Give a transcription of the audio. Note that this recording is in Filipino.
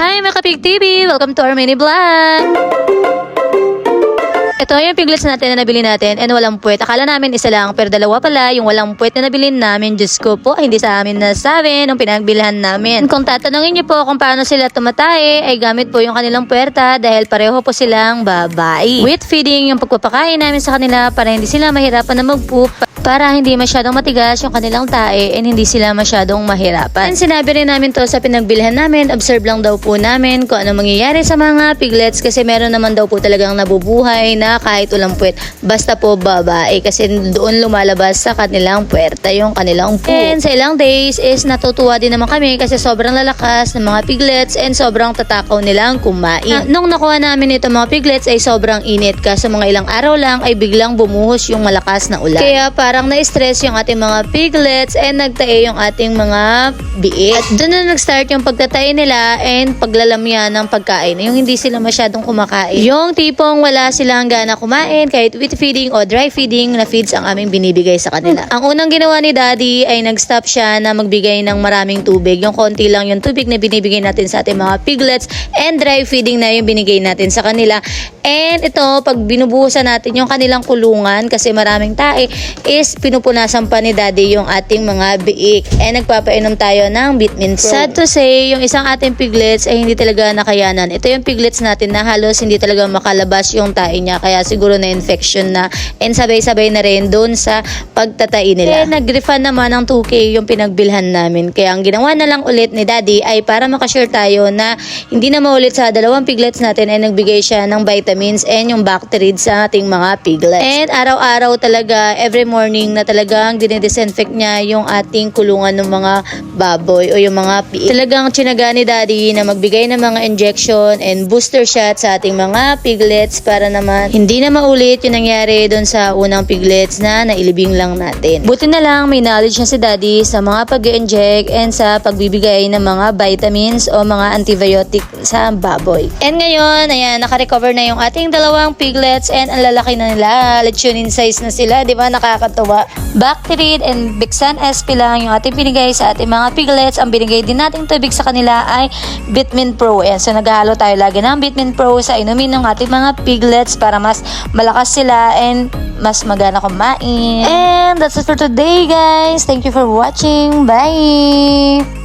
Hi mga Kapig TV! Welcome to our mini vlog! Ito yung piglets natin na nabili natin and walang puwet. Akala namin isa lang pero dalawa pala yung walang puwet na nabili namin. Diyos ko po, hindi sa amin nasabi nung pinagbilhan namin. Kung tatanungin niyo po kung paano sila tumatae ay gamit po yung kanilang puwerta dahil pareho po silang babae. With feeding yung pagpapakain namin sa kanila para hindi sila mahirapan na mag-poop, para hindi masyadong matigas yung kanilang tae and hindi sila masyadong mahirapan. And sinabi rin namin to sa pinagbilhan namin, observe lang daw po namin kung ano mangyayari sa mga piglets kasi meron naman daw po talagang nabubuhay na kahit walang puwet. Basta po babae kasi doon lumalabas sa kanilang puwerta yung kanilang poop. And sa ilang days is natutuwa din naman kami kasi sobrang lalakas ng mga piglets and sobrang tatakaw nilang kumain. Nung nakuha namin ito mga piglets ay sobrang init kasi mga ilang araw lang ay biglang bumuhos yung malakas na ulan. Kaya parang na-stress yung ating mga piglets and nagtae yung ating mga biik. At doon na nag-start yung pagtatae nila and paglalamyan ng pagkain. Yung hindi sila masyadong kumakain. Yung tipong wala silang gana kumain kahit with feeding o dry feeding na feeds ang aming binibigay sa kanila. Ang unang ginawa ni Daddy ay nag-stop siya na magbigay ng maraming tubig. Yung konti lang yung tubig na binibigay natin sa ating mga piglets and dry feeding na yung binigay natin sa kanila. And ito, pag binubuhusan natin yung kanilang kulungan kasi maraming tae is pinupunasan pa ni Daddy yung ating mga biik. And nagpapainom tayo ng Vitamin Pro. Sad to say, yung isang ating piglets ay hindi talaga nakayanan. Ito yung piglets natin na halos hindi talaga makalabas yung tae niya. Kaya siguro na infection na. And sabay-sabay na rin doon sa pagtatai nila. And nag-refund naman ng 2K yung pinagbilhan namin. Kaya ang ginawa na lang ulit ni Daddy ay para makasure tayo na hindi na maulit sa dalawang piglets natin ay nagbigay siya ng vitamins and yung Bactarid sa ating mga piglets. And araw-araw talaga, every morning na talagang dinidisinfect niya yung ating kulungan ng mga baboy o yung mga piik. Talagang tsinaga ni Daddy na magbigay ng mga injection and booster shot sa ating mga piglets para naman hindi na maulit yung nangyari doon sa unang piglets na nailibing lang natin. Buti na lang may knowledge na si Daddy sa mga pag-inject and sa pagbibigay ng mga vitamins o mga antibiotic sa baboy. And ngayon, ayan, naka-recover na yung ating dalawang piglets and ang lalaki na nila. Lechonin size na sila, di ba? Nakakatuwa. Bactarid and Bixan SP lang yung ating binigay sa ating mga piglets. Ang binigay din nating tubig sa kanila ay Vitamin Pro. Ayan, so naghahalo tayo lagi ng Vitamin Pro sa inumin ng ating mga piglets para mas malakas sila and mas magana kumain. And that's it for today, guys. Thank you for watching. Bye!